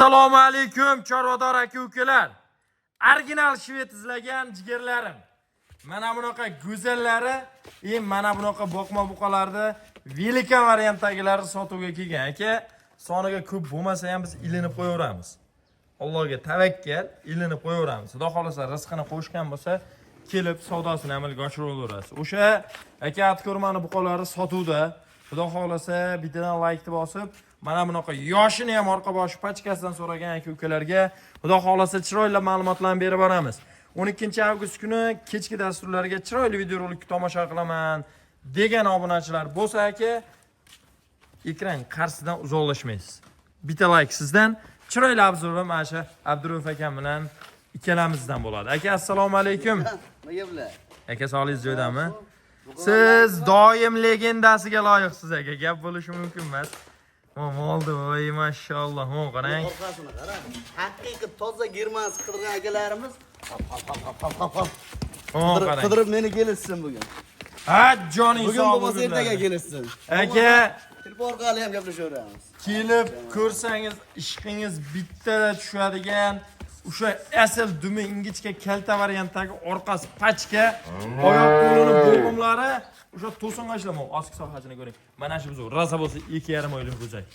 Assalomu alaykum chorvador aka-ukalar. Original shvet izlagan jigarlarim. Mana bunaqa go'zallari, mana bunaqa boqma buqalarda velika variantdagilari sotuvga kelgan aka. Soniga ko'p bo'lmasa ham biz ilinib qo'yaveramiz. Allohga tavakkal, ilinib qo'yaveramiz. Xudo xolasa rizqini qo'shgan bo'lsa, kelib savdosini amalga oshiraverasiz. O'sha aka atko'rmani buqalari sotuvda. Xudo xolasa bittadan like bosib, mana bunaqa yoshini ham orqa boshi pachkasidan so'ragan aka-ukalarga Xudo xolasa chiroyli ma'lumotlarni berib boramiz. 12-avgust kuni kechki dasturlarga chiroyli videorolik tomosha qilaman degan obunachilar bo'lsa aka, ekran qarshisidan uzoqlashmaysiz. Bitta like sizdan, chiroyli obzor va mana shu Abdurauf akam bilan ikkalamizdan bo'ladi. Aka assalomu alaykum. Nega bular? Aka sog'ligingiz joydami? Siz doim legendasiga loyiqsiz aka. Gap bo'lishi mumkin emas. Oldi, voy mashalloh. Qarang. Orqasini qarang. Haqiqiy toza germansk qidirgan akalarimiz Qarang. qidirib meni kelishsin bugun. Ha, joning Bugun sog' bo'lmasa ertaga kelishsin. Aka, Telefon orqali ham gaplashaveramiz. kelib ko'rsangiz ishqingiz bittada tushadigan o'sha asl dumi ingichka kalta variantdagi orqasi pachka, oyoq qo'lini bo'g'imlari o'sha to'singa ishlamo, oski sohasini ko'ring. Mana shu buzuq rasa bo'lsa 2,5 oylik bo'zak.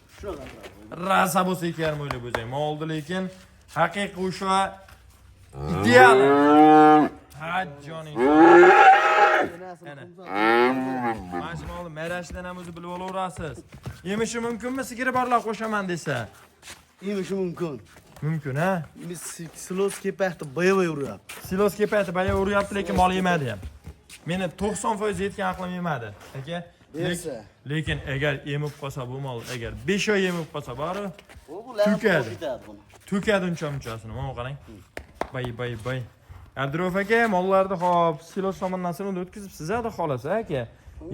Rasa bo'lsa 2,5 oylik bo'zak. Moldi lekin haqiqiy o'sha ideal. Ha, joning. Mashmol merashdan ham o'zi bilib olaverasiz. Yemishi mumkinmi sigiri borlar qo'shaman desa? Yemishi mumkin. Mumkin, ha? Biz silos kepakda boyab uryapti. Silos kepakda boyab uryapti, lekin mol yemadi ham. Meni 90% yetgan aqlim yemadi. Aka, lekin agar emib qolsa bu mol, agar 5 oy emib qolsa bari tukadi. Tukadi uncha-munchasini, mana qarang. Bay. Abdurauf aka, mollarni hop, silos somondan o'tkazibsiz, xudo xolasa aka.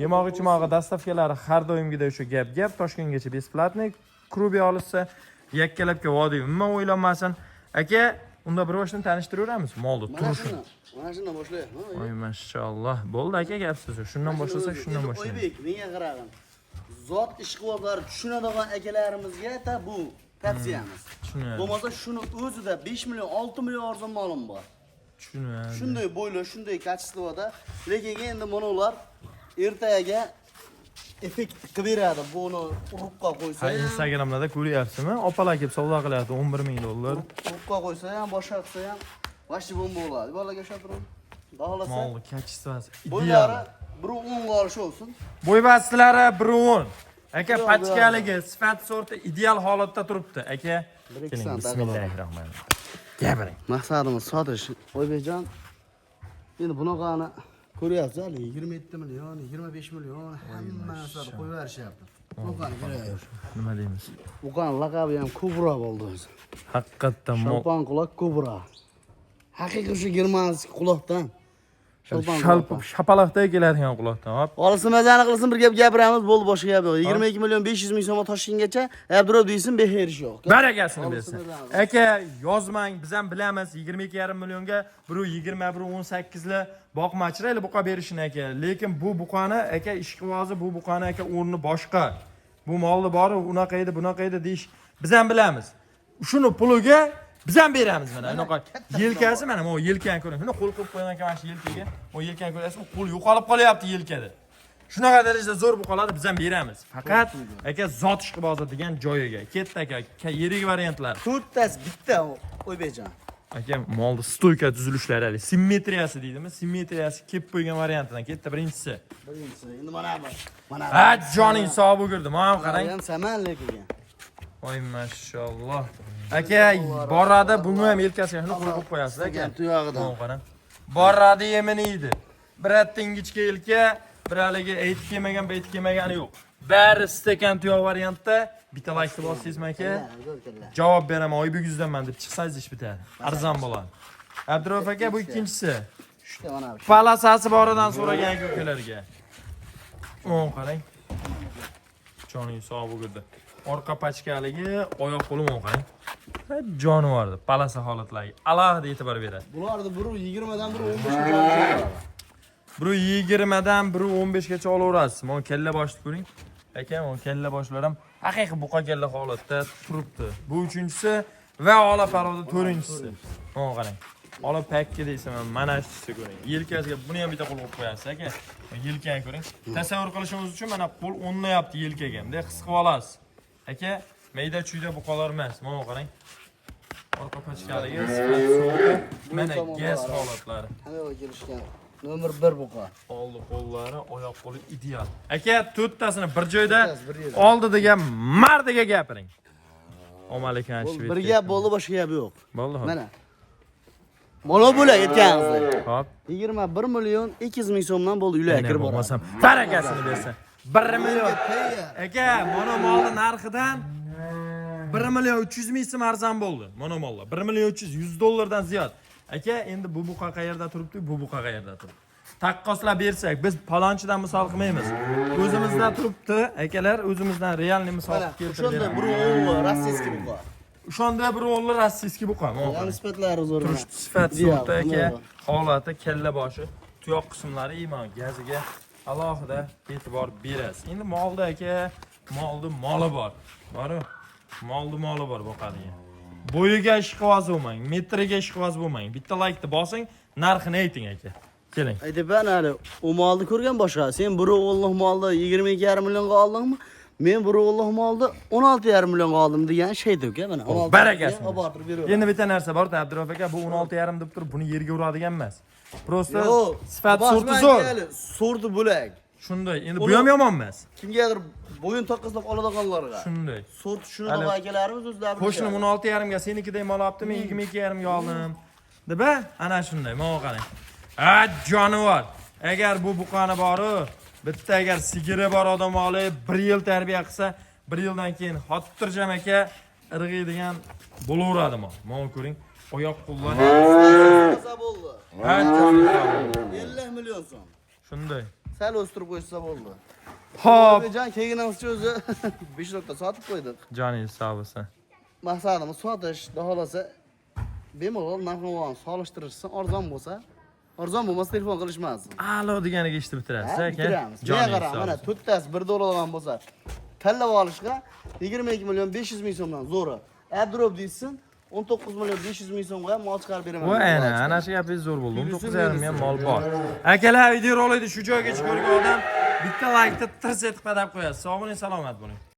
Yemoq-ichmog'i dastavkalari har doimgidek o'sha gap, Toshkentgacha besplatniy klubi olishsa, yakkalabga vodiy umuman o'ylanmasin. Aka, unda bir boshdan tanishtiraveramiz molni turishini. Mana shundan boshlaymiz. Voy mashalloh. Bo'ldi aka, gap so'zi. Shundan boshlasak, shundan boshlaymiz. Oybek, menga qarag'in. Zot ishqibozlari tushunadigan akalarimizga bu tavsiyamiz. Bo'lmasa shuni o'zida 5 million, 6 million arzon molim bor. Tushunadi. Shunday bo'ylar, shunday kachestvada, lekin endi mana ular ertaga effekt qilib beradi. Buni urubqa qo'ysa, Ha, Instagramda ko'ryapsizmi? Opalar kelib savdo qilyapti 11 ming dollar. urubqa qo'ysa ham, boshqa qilsa ham vashi bomba bo'ladi. Bolaga shapirib, xohlasa. Molni kachestvasi Bo'ylari ideal. 1.10 olish olsin. Bo'ybastilari 1.10. Aka, pachkaligi, sifat sorti ideal holatda turibdi. Aka, keling, bismillahirrohmanirrohim. Gapiring. Maqsadimiz sotish. Oybekjon, endi bunaqani ko'ryapsiz, 27 million, 25 million hammasini qo'yib berishyapti. Bunaqani kerak. Nima deymiz? Buqani laqabi ham Kubra bo'ldi o'zi. Haqiqatdan Shalpon quloq Kubra. Haqiqiy shu germansk quloqdan. Shapaloqda keladigan quloqdan. Hop. Olsa mazani qilsin, bir gap gapiramiz, bo'ldi, boshqa gap yo'q. 22 million 500 ming so'm Toshkentgacha Abdurauf deysin, beherish yo'q. Barakasini bersin. Aka, yozmang, biz ham bilamiz 22,5 millionga 1.20-1.18 li boqmachirayli buqa berishini aka. Lekin bu buqani aka ishqibozi, bu buqani aka o'rni boshqa. Bu molni bori unaqa edi, bunaqa edi deyish biz ham bilamiz. Shuni puliga biz ham beramiz mana. Unaqa yelkasi mana bu yelkani ko'ring. Shuni qo'l qilib qo'ygan ekan mana shu yelkaga. O yelkani ko'rasizmi? Qo'l yo'qolib qolyapti yelkada. Shunaqa darajada zo'r buqalarni biz ham beramiz. Faqat aka zot ishqibozi degan joyiga. Ketdi aka, yirik variantlar. To'rttasi bitta Oybekjon. Aka, molni stoyka tuzilishlari, simmetriyasi deydimi? Simmetriyasi kelib qo'ygan variantidan ketdi birinchisi. Endi mana bu. Mana bu. Ha, joning sog' bo'lgirdi. Mana qarang. ham samanli kelgan. Voy mashalloh. Aka, boradi, buni ham yelkasiga shuni qo'yib qo'yasiz aka. Tuyog'idan. Mana qarang. Boradi, yemini yeydi. Bir atda ingichka yelka, bir haligi aytib kelmagan, baytib kelmagani yo'q. Bari stakan tuyoq variantda. Bitta like bosasizmi aka? Javob beraman, Oybek yuzdanman deb chiqsangiz ish bitadi. Arzon bo'ladi. Abdurauf aka, bu ikkinchisi. Mana bu. Palasasi boridan so'ragan ko'kalarga. Qarang. Joning sog' bo'lgirdi. Orqa pachkaligi, oyoq qo'lim qarang. Jonivordi, palasa holatlariga alohida e'tibor beradi. Bularni biri 20 dan biri 15 ga oladi. Biri 20 dan biri 15 gacha olaverasiz. Mana kalla boshni ko'ring. Aka, mana kalla boshlar ham haqiqiy buqa kalla holatda turibdi. Bu uchinchisi va ola palovda 4-inchisi. Mana qarang. Ola pakka deysan, mana shunisi ko'ring. Yelkasiga buni ham bitta qo'l qo'yib qo'yasiz aka. Yelkani ko'ring. Tasavvur qilishimiz uchun mana qo'l o'rnayapti yelkaga. Bunday his qilib olasiz. Aka, mayda chuyda buqalar emas. Mana qarang. Orqa pachkaligi, sifat so'qi, mana gaz holatlari. Hamma kelishgan. Nomer 1 buqa. Oldi qo'llari, oyoq qo'li ideal. Aka, to'rttasini bir joyda oldiga mardiga gapiring. Omalekan shved. Bir gap bo'ldi, boshqa gap yo'q. Bo'ldi. Mana. Mola bo'la aytganingiz. Hop. 21 million 200 ming so'mdan bo'ldi uylarga kirib borasam. Barakasini bersa. 1 million. Aka, mana molning narxidan 1 million 300 ming so'm arzon bo'ldi. Mana mollar 1 million 300 100 dollardan ziyod. Aka, endi bu buqa qayerda turibdi, bu buqa qayerda turibdi. Taqqoslab bersak, biz palonchidan misol qilmaymiz. O'zimizda turibdi, akalar, o'zimizdan realniy misol keltirib O'shanda beramiz. bir o'g'li rossiyskiy buqa. O'shanda bir o'g'li rossiyskiy buqa. Yani sifatlari zo'r. Turish sifat so'rta aka, holati, kalla boshi, tuyoq qismlari iymon gaziga alohida e'tibor berasiz. Endi molda aka, moli bor. Bor-ku? Moli bor boqadigan. Bo'yiga ishqivoz bo'lmang, metriga ishqivoz bo'lmang. Bitta like-ni bosing, narxini ayting aka. Keling. Aytaman hali, u molni ko'rgan boshqa. Sen bir o'g'illik molni 22,5 millionga oldingmi? Men bir o'g'illik molni 16,5 millionga oldim degan shaydi uka, mana. Barakasini. Obortirib beraman. Endi bitta narsa bor, Abdurof aka, bu 16,5 deb turib, buni yerga uradigan emas. Prosta Yo'q, sifat sorti zo'r. Sorti bo'lak. Shunday. Endi bu ham yomon emas. Kimgadir bo'yin taqqoslab oladiganlarga. Shunday. Sorti shuni deb akalarimiz o'zlari. Qo'shnim 16,5 ga senikidek mol olibdi, men 22,5 ga oldim. Deb, ana shunday, mana qarang. Jonivor. Agar bu buqani boru, bitta agar sigiri bor odam olib 1 yil tarbiya qilsa, 1 yildan keyin xotirjam aka irg'iydigan bo'laveradi mol. Mana ko'ring, oyoq qo'llar. bo'ldi. Ha, 50 million so'm. shunday. Sal o'stirib qo'ysa bo'ldi. Hop, Jon kelganingizcha o'zi 5 daqiqa sotib qo'ydik. joningiz sog' bo'lsin. Maqsadimiz sotish, xohlasa bemalol narxini solishtirishsin, arzon bo'lsa, arzon bo'lmasa telefon qilishmasin. A'lo deganiga eshitib bitirasiz aka. Joningiz Joningiz sog' mana to'rttasi 1 dollardan bo'lsa, tanlab olishga 22 million 500 ming so'mdan zo'ri. Abdurov deysin, 19 million 500 ming so'mga ham mol chiqarib beraman. Voy ana shu gapingiz zo'r bo'ldi. 19,5 ham mol bor. Akalar, videorolikni shu joygacha ko'rgan odam bitta like-ni tirs etib qadab qo'yasiz. Sog' bo'ling, salomat bo'ling.